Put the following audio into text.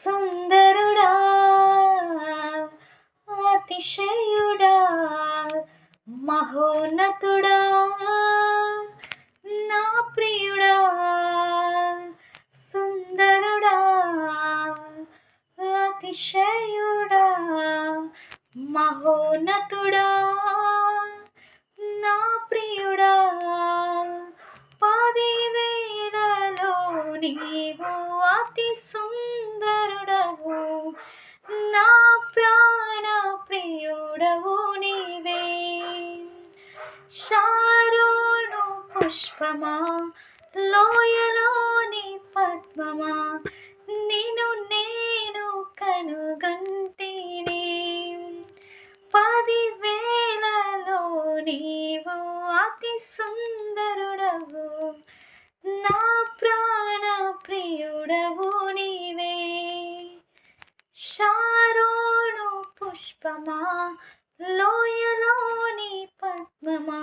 సుందరుడా అతిశయుడా మహోన్నతుడా నా ప్రియుడా సుందరుడా అతిశయుడా మహోన్నతుడా నా ప్రియుడా పదివేలలో నీవు అతి సుందరుడవు నా ప్రాణ ప్రియుడవు నీవే షారోను పుష్పమా లోయలోని పద్మమా నిన్ను నేను కనుగొంటిని పదివేలలో నీవు అతి సుందరుడవు నా ప్రాణ ప్రియుడవు నీవే షారోను పుష్పమా లోయలోని పద్మమా